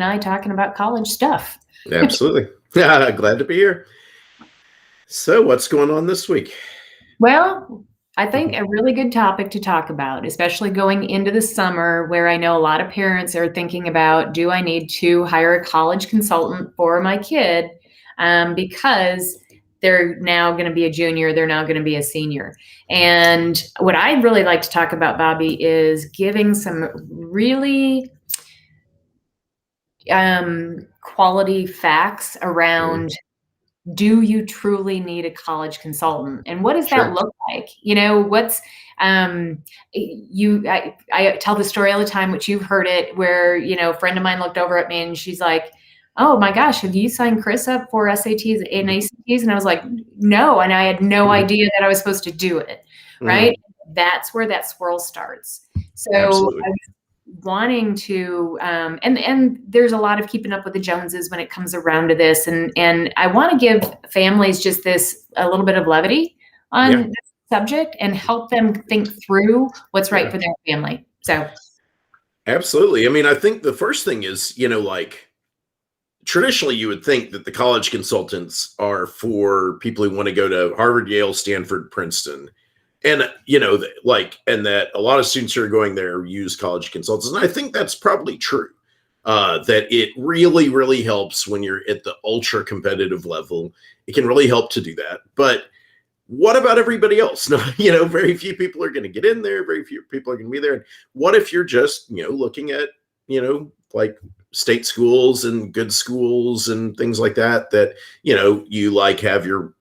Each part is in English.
I talking about college stuff. Absolutely. Yeah, glad to be here. So, what's going on this week? Well, I think Mhm. a really good topic to talk about, especially going into the summer, where I know a lot of parents are thinking about, do I need to hire a college consultant for my kid? Because they're now going to be a junior, they're now going to be a senior. And what I'd really like to talk about, Bobby, is giving some really quality facts Mhm. around, do you truly need a college consultant, and what does that Sure. look like? What's I tell the story all the time, which you've heard it, where a friend of mine looked over at me and she's like, oh my gosh, have you signed Chris up for SATs and Mhm. ACTs? And I was like, no, and I had no Mhm. idea that I was supposed to do it. Mhm. Right, that's where that swirl starts. So Absolutely. wanting to and there's a lot of keeping up with the Joneses when it comes around to this, and I want to give families just this a little bit of levity on Yeah. this subject and help them think through what's right Yeah. for their family. So Absolutely. I mean, I think the first thing is, like traditionally you would think that the college consultants are for people who want to go to Harvard, Yale, Stanford, Princeton. And and that a lot of students who are going there use college consultants. And I think that's probably true. That it really, really helps when you're at the ultra competitive level. It can really help to do that. But what about everybody else? No, very few people are going to get in there. Very few people are going to be there. And what if you're just, looking at, like state schools and good schools and things like that, you like have your,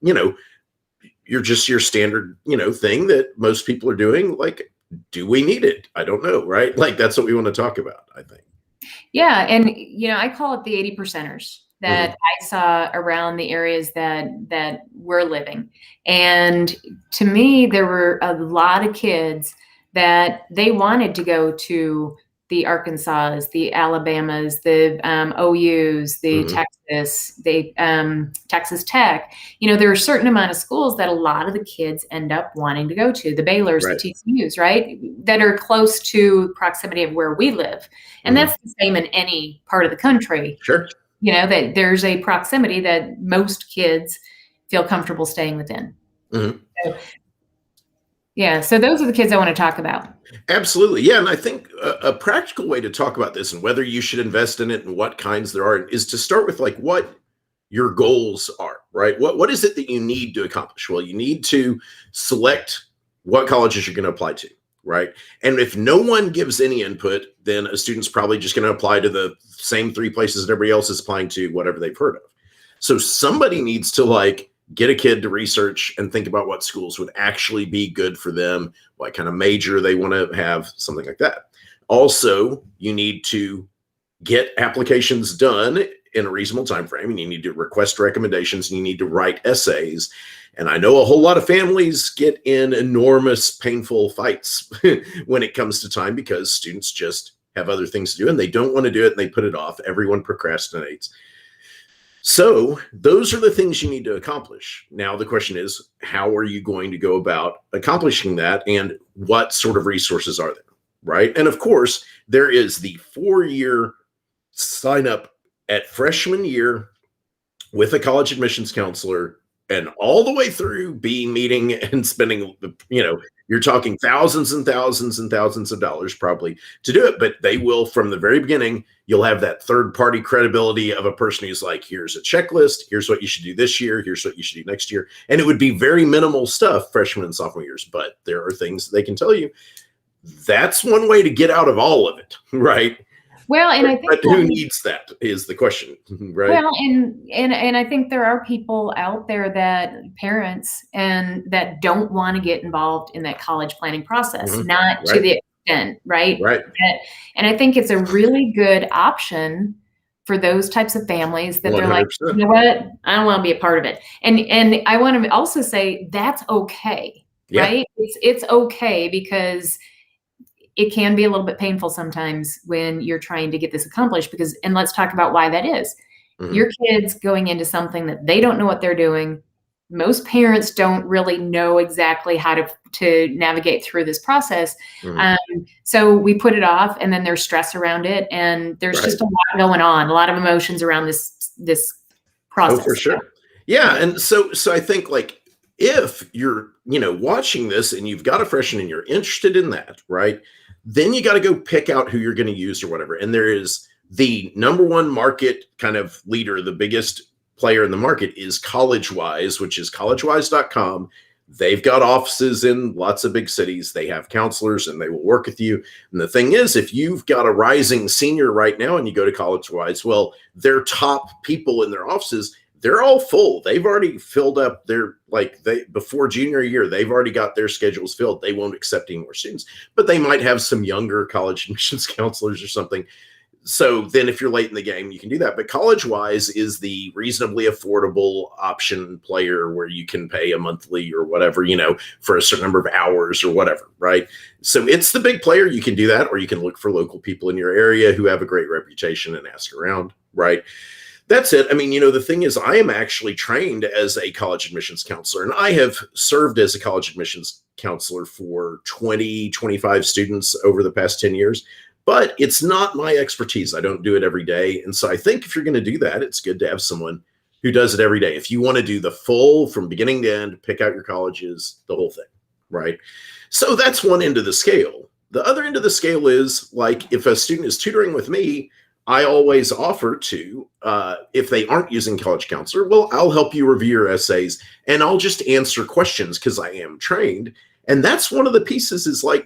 you're just your standard, thing that most people are doing. Like, do we need it? I don't know. Right. Like, that's what we want to talk about, I think. yeah, and I call it the 80 percenters that Hmm. I saw around the areas that we're living. And to me, there were a lot of kids that they wanted to go to the Arkansas, the Alabamas, the OUs, the Hmm. Texas Tech. There are a certain amount of schools that a lot of the kids end up wanting to go to, the Baylors, the Right. TCUs, right, that are close to proximity of where we live. And Hmm. that's the same in any part of the country, Sure. that there's a proximity that most kids feel comfortable staying within. Hmm. So, yeah, so those are the kids I want to talk about. Absolutely. Yeah. And I think a practical way to talk about this and whether you should invest in it and what kinds there are is to start with like what your goals are, right? What is it that you need to accomplish? Well, you need to select what colleges you're going to apply to, right? And if no one gives any input, then a student's probably just going to apply to the same three places that everybody else is applying to, whatever they've heard of. So somebody needs to like get a kid to research and think about what schools would actually be good for them, what kind of major they want to have, something like that. Also, you need to get applications done in a reasonable time frame, and you need to request recommendations, and you need to write essays. And I know a whole lot of families get in enormous painful fights when it comes to time because students just have other things to do and they don't want to do it and they put it off. Everyone procrastinates. So those are the things you need to accomplish. Now the question is, how are you going to go about accomplishing that, and what sort of resources are there? Right. And of course, there is the 4-year sign up at freshman year with a college admissions counselor, and all the way through being meeting and spending, you're talking thousands and thousands and thousands of dollars probably to do it. But they will, from the very beginning, you'll have that third party credibility of a person who's like, here's a checklist, here's what you should do this year, here's what you should do next year. And it would be very minimal stuff freshman and sophomore years, but there are things they can tell you. That's one way to get out of all of it, right? Well, and I think But who needs that is the question, right? well, and I think there are people out there, that parents, and that don't want to get involved in that college planning process, Mhm. not to Right, the extent, right? right. And I think it's a really good option for those types of families that they're like, you 100%. know what, I don't want to be a part of it. And I want to also say that's okay, Yeah. right? It's okay, because it can be a little bit painful sometimes when you're trying to get this accomplished, and let's talk about why that is. Mhm. Your kids going into something that they don't know what they're doing, most parents don't really know exactly how to navigate through this process. Mhm. So we put it off, and then there's stress around it, and there's Right. just a lot going on, a lot of emotions around this Oh, for process. So, sure. Yeah, yeah. and so I think like if you're, watching this and you've got a freshman and you're interested in that, right? Then you got to go pick out who you're going to use or whatever. And there is the number one market kind of leader, the biggest player in the market is CollegeWise, which is collegewise.com. They've got offices in lots of big cities. They have counselors and they will work with you. And the thing is, if you've got a rising senior right now and you go to CollegeWise, well, their top people in their offices, they're all full. They've already filled up their, before junior year, they've already got their schedules filled. They won't accept any more students, but they might have some younger college admissions counselors or something. So then if you're late in the game, you can do that. But CollegeWise is the reasonably affordable option player where you can pay a monthly or whatever, for a certain number of hours or whatever, right? So it's the big player. You can do that, or you can look for local people in your area who have a great reputation and ask around, right? That's it. I mean, the thing is, I am actually trained as a college admissions counselor, and I have served as a college admissions counselor for 20, 25 students over the past 10 years. But it's not my expertise. I don't do it every day. And so I think if you're going to do that, it's good to have someone who does it every day. If you want to do the full from beginning to end, pick out your colleges, the whole thing, right? So that's one end of the scale. The other end of the scale is like if a student is tutoring with me, I always offer to, if they aren't using College Counselor, well, I'll help you review your essays and I'll just answer questions because I am trained. And that's one of the pieces is like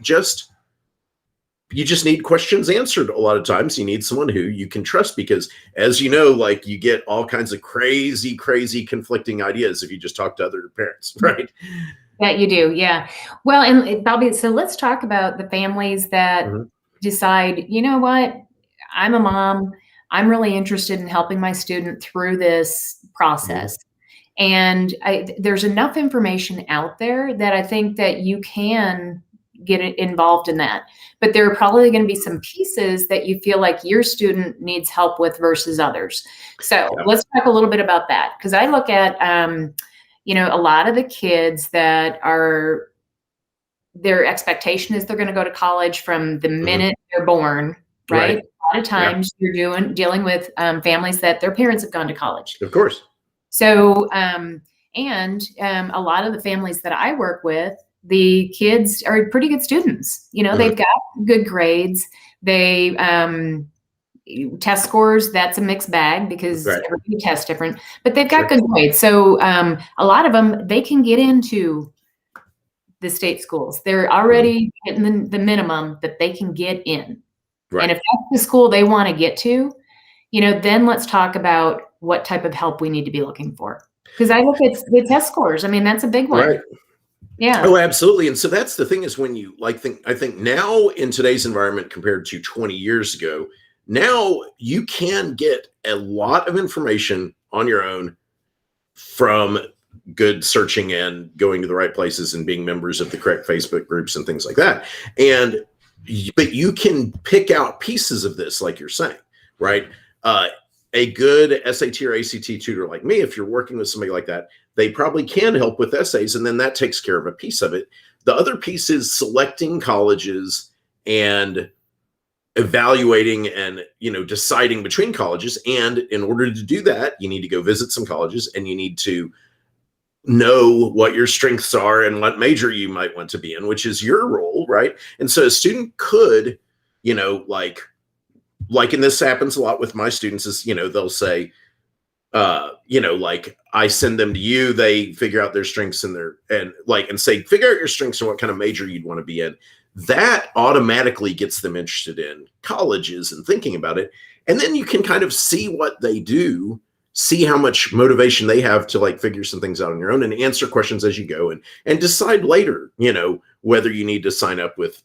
you just need questions answered a lot of times. You need someone who you can trust because, as you know, like you get all kinds of crazy, crazy conflicting ideas if you just talk to other parents, right? That you do, yeah. Well, and Bobby, so let's talk about the families that Mhm. decide, you know what, I'm a mom. I'm really interested in helping my student through this Mhm. process. And there's enough information out there that I think that you can get involved in that. But there are probably going to be some pieces that you feel like your student needs help with versus others. So Yeah. let's talk a little bit about that. Because I look at, a lot of the kids that are, their expectation is they're going to go to college from the Mhm. minute they're born, right? Right. A lot of Yeah. times you're dealing with families that their parents have gone to college. Of course. So, a lot of the families that I work with, the kids are pretty good students. Mhm. They've got good grades. They test scores. That's a mixed bag because Right. everybody tests different. But they've got Sure. good grades. So, a lot of them they can get into the state schools. They're Mhm. already getting the minimum that they can get in. And Right. if that's the school they want to get to, then let's talk about what type of help we need to be looking for. Because I look at the test scores. I mean, that's a big one. Right. Yeah. Oh, absolutely. And so that's the thing is when you I think now in today's environment compared to 20 years ago, now you can get a lot of information on your own from good searching and going to the right places and being members of the correct Facebook groups and things like that. And but you can pick out pieces of this, like you're saying, right? Uh, a good SAT or ACT tutor like me, if you're working with somebody like that, they probably can help with essays, and then that takes care of a piece of it. The other piece is selecting colleges and evaluating and deciding between colleges. And in order to do that, you need to go visit some colleges and you need to know what your strengths are and what major you might want to be in, which is your role, right? And so a student could, you know, and this happens a lot with my students is, they'll say, like I send them to you, they figure out their strengths and say, figure out your strengths and what kind of major you'd want to be in. That automatically gets them interested in colleges and thinking about it. And then you can kind of see what they do, see how much motivation they have to figure some things out on your own and answer questions as you go and decide later, whether you need to sign up with,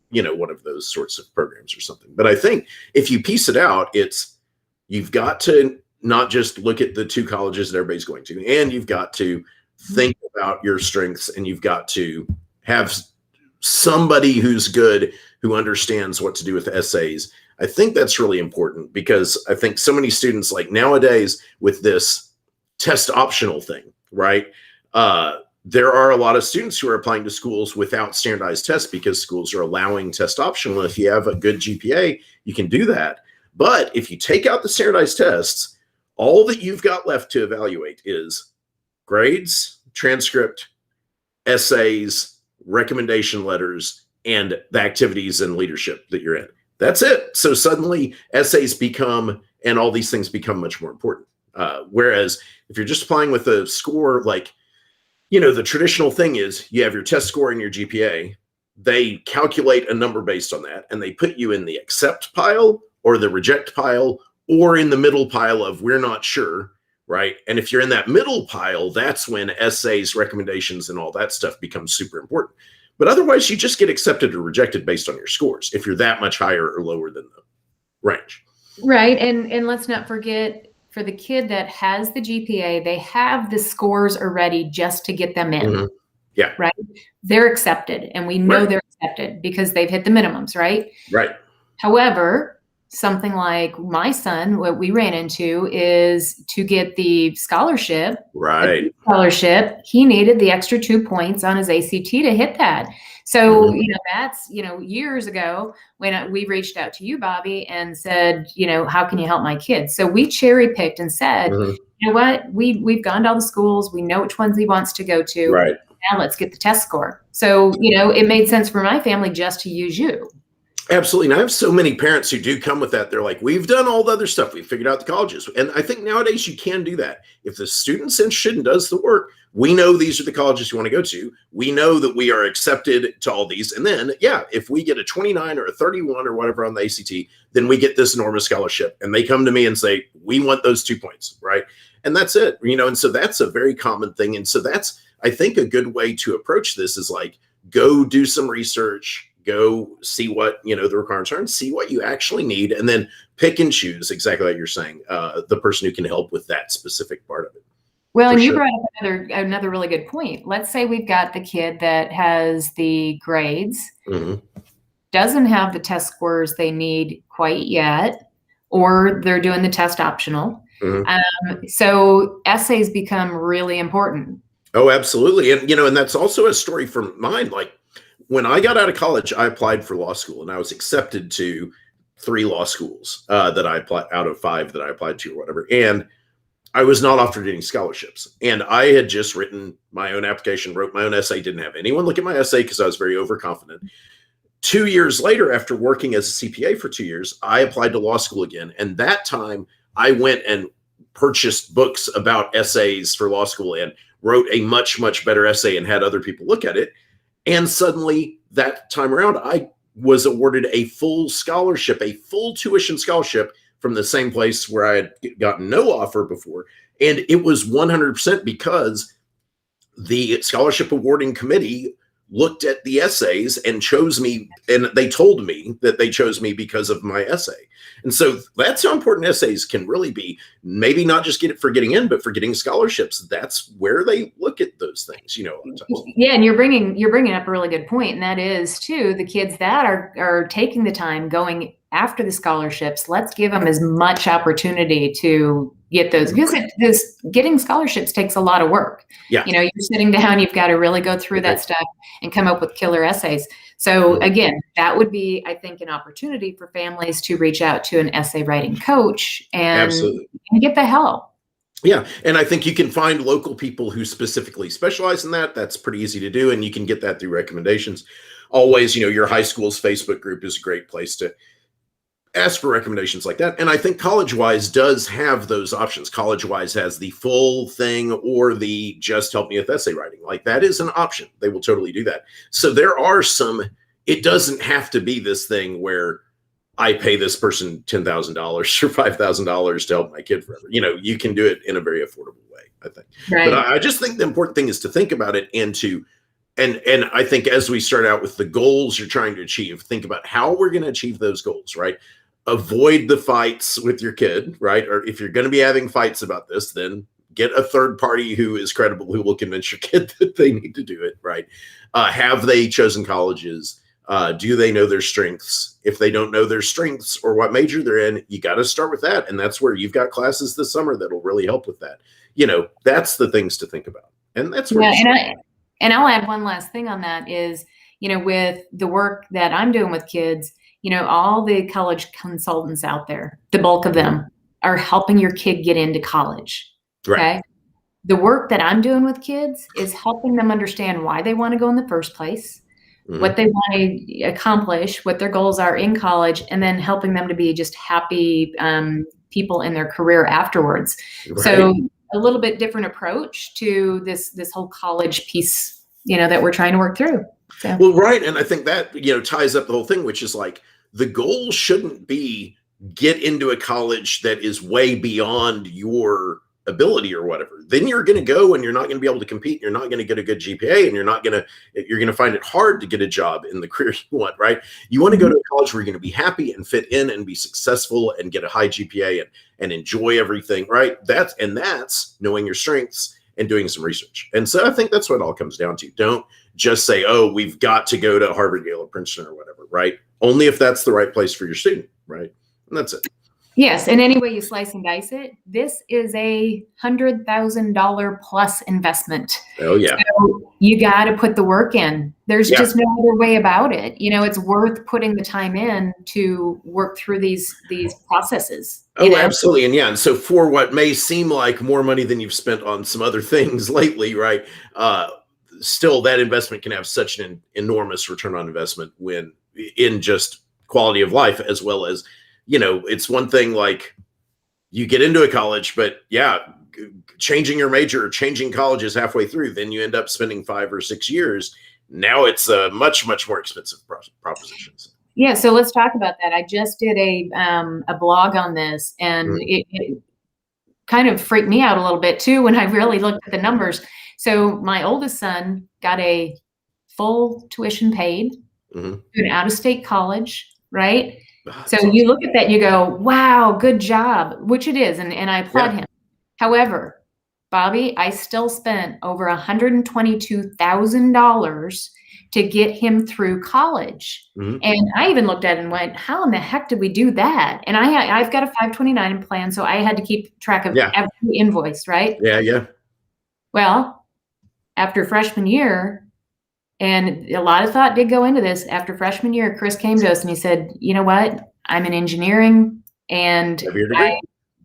one of those sorts of programs or something. But I think if you piece it out, you've got to not just look at the two colleges that everybody's going to, and you've got to think about your strengths, and you've got to have somebody who's good, who understands what to do with essays. I think that's really important because I think so many students nowadays with this test optional thing, right? There are a lot of students who are applying to schools without standardized tests because schools are allowing test optional. If you have a good GPA, you can do that. But if you take out the standardized tests, all that you've got left to evaluate is grades, transcript, essays, recommendation letters, and the activities and leadership that you're in. That's it. So suddenly essays become, and all these things become much more important. Whereas if you're just applying with a score, like, the traditional thing is you have your test score and your GPA. They calculate a number based on that, and they put you in the accept pile or the reject pile or in the middle pile of we're not sure, right? And if you're in that middle pile, that's when essays, recommendations, and all that stuff becomes super important. But otherwise, you just get accepted or rejected based on your scores if you're that much higher or lower than the range. Right. And let's not forget, for the kid that has the GPA, they have the scores already just to get them in. Mm-hmm. Yeah. Right. They're accepted, and we know they're accepted because they've hit the minimums, right? Right. However, something like my son, what we ran into is to get the scholarship. Right. He needed the extra 2 points on his ACT to hit that. So, that's, years ago when we reached out to you, Bobby, and said, how can you help my kids? So we cherry picked and said, you know what, we've gone to all the schools. We know which ones he wants to go to. Right. Now let's get the test score. So, it made sense for my family just to use you. Absolutely. And I have so many parents who do come with that. They're like, we've done all the other stuff. We figured out the colleges. And I think nowadays you can do that. If the student's interested and does the work, we know these are the colleges you want to go to. We know that we are accepted to all these. And then, if we get a 29 or a 31 or whatever on the ACT, then we get this enormous scholarship. And they come to me and say, we want those 2 points, right? And that's it, and so that's a very common thing. And so that's, I think, a good way to approach this is like, go do some research, go see what, the requirements are and see what you actually need, and then pick and choose, exactly like you're saying, the person who can help with that specific part of it. Well, and you brought up another really good point. Let's say we've got the kid that has the grades, doesn't have the test scores they need quite yet, or they're doing the test optional. So essays become really important. Oh, absolutely. And, and that's also a story from mine. Like, when I got out of college, I applied for law school, and I was accepted to 3 law schools that I applied out of 5 that I applied to or whatever. And I was not offered any scholarships. And I had just written my own application, wrote my own essay, didn't have anyone look at my essay because I was very overconfident. 2 years later, after working as a CPA for 2 years, I applied to law school again. And that time I went and purchased books about essays for law school and wrote a much, much better essay and had other people look at it. And suddenly that time around, I was awarded a full scholarship, a full tuition scholarship from the same place where I had gotten no offer before. And it was 100% because the scholarship awarding committee looked at the essays and chose me. And they told me that they chose me because of my essay. And so that's how important essays can really be. Maybe not just get it for getting in, but for getting scholarships. That's where they look at those things, a lot of times. Yeah, and you're bringing up a really good point, and that is too, the kids that are taking the time going after the scholarships. Let's give them as much opportunity to get those, because getting scholarships takes a lot of work. Yeah, you're sitting down, you've got to really go through that stuff and come up with killer essays. So again, that would be, I think, an opportunity for families to reach out to an essay writing coach and get the help. Yeah. And I think you can find local people who specifically specialize in that. That's pretty easy to do. And you can get that through recommendations. Always, your high school's Facebook group is a great place to ask for recommendations like that. And I think CollegeWise does have those options. CollegeWise has the full thing or the just help me with essay writing. Like, that is an option. They will totally do that. So there are some, it doesn't have to be this thing where I pay this person $10,000 or $5,000 to help my kid forever. You can do it in a very affordable way, I think. Right. But I just think the important thing is to think about it and I think as we start out with the goals you're trying to achieve, think about how we're going to achieve those goals, right? Avoid the fights with your kid, right? Or if you're going to be having fights about this, then get a third party who is credible, who will convince your kid that they need to do it, right? Have they chosen colleges? Do they know their strengths? If they don't know their strengths or what major they're in, you got to start with that. And that's where you've got classes this summer that'll really help with that. That's the things to think about. And that's where Yeah, and I'll add one last thing on that is, with the work that I'm doing with kids, all the college consultants out there, the bulk of them are helping your kid get into college. right. Okay. The work that I'm doing with kids is helping them understand why they want to go in the first place, what they want to accomplish, what their goals are in college, and then helping them to be just happy people in their career afterwards. Right. So a little bit different approach to this whole college piece, that we're trying to work through. So. Well, right. And I think that, ties up the whole thing, which is like the goal shouldn't be get into a college that is way beyond your ability or whatever. Then you're going to go and you're not going to be able to compete. You're not going to get a good GPA, and you're going to find it hard to get a job in the career you want, right? You want to go to a college where you're going to be happy and fit in and be successful and get a high GPA and enjoy everything, right? That's knowing your strengths and doing some research. And so I think that's what it all comes down to. Don't just say, oh, we've got to go to Harvard, Yale, or Princeton or whatever, right? Only if that's the right place for your student, right? And that's it. Yes, and any way you slice and dice it, this is a $100,000 plus investment. Oh yeah. So you got to put the work in. There's just no other way about it. It's worth putting the time in to work through these processes. Oh, absolutely. And so for what may seem like more money than you've spent on some other things lately, right? Still, that investment can have such an enormous return on investment when in just quality of life, as well as, it's one thing like you get into a college, but changing your major or changing colleges halfway through, then you end up spending 5 or 6 years. Now it's a much, much more expensive proposition. Yeah. So let's talk about that. I just did a blog on this, and it kind of freaked me out a little bit too when I really looked at the numbers. So my oldest son got a full tuition paid to an out-of-state college, right? So you look at that and you go, wow, good job, which it is. And I applaud him. However, Bobby, I still spent over $122,000 to get him through college. And I even looked at it and went, how in the heck did we do that? And I've got a 529 plan, so I had to keep track of every invoice, right? Yeah. Well, after freshman year, and a lot of thought did go into this. After freshman year, Chris came to us and he said, you know what? I'm in engineering and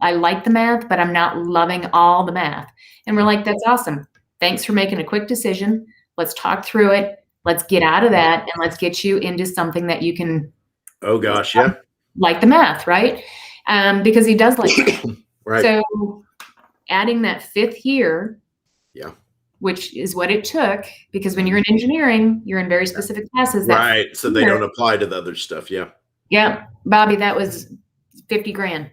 I like the math, but I'm not loving all the math. And we're like, that's awesome. Thanks for making a quick decision. Let's talk through it. Let's get out of that and let's get you into something that you can. Oh gosh, yeah. Like the math, right? Because he does like it. Right. So adding that 5th year. Yeah. Which is what it took, because when you're in engineering, you're in very specific classes. Right. So they don't apply to the other stuff. Yeah. Yeah. Bobby, that was $50,000.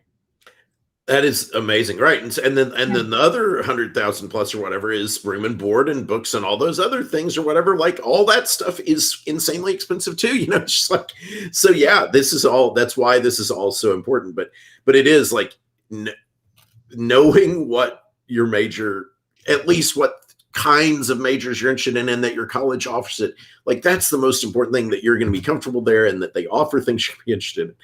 That is amazing. Right. And then the other 100,000 plus or whatever is room and board and books and all those other things or whatever. Like all that stuff is insanely expensive too. It's just like, so yeah, that's why this is all so important. But it is like knowing what your major, at least what kinds of majors you're interested in and that your college offers it. Like that's the most important thing, that you're going to be comfortable there and that they offer things you'll be interested in.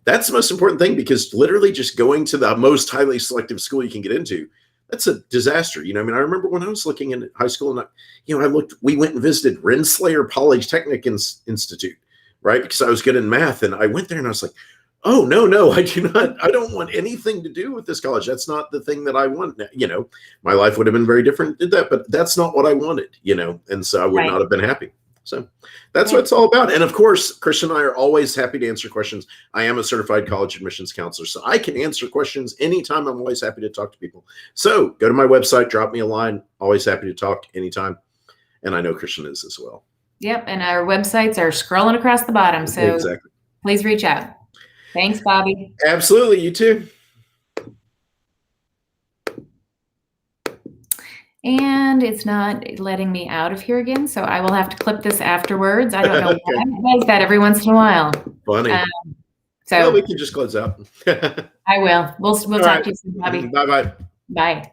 That's the most important thing, because literally just going to the most highly selective school you can get into, that's a disaster. I remember when I was looking in high school and we went and visited Rensselaer Polytechnic Institute, right? Because I was good in math, and I went there and I was like, oh, no, I don't want anything to do with this college. That's not the thing that I want. My life would have been very different did that, but that's not what I wanted, and so I would not have been happy. So that's what it's all about. And of course, Kristin and I are always happy to answer questions. I am a certified college admissions counselor, so I can answer questions anytime. I'm always happy to talk to people. So go to my website, drop me a line. Always happy to talk anytime. And I know Kristin is as well. Yep. And our websites are scrolling across the bottom. So please reach out. Thanks, Bobby. Absolutely. You too. And it's not letting me out of here again, so I will have to clip this afterwards. I don't know why it does that every once in a while. Funny. So we can just close out. I will. We'll talk to you soon, Bobby. Bye-bye. Bye.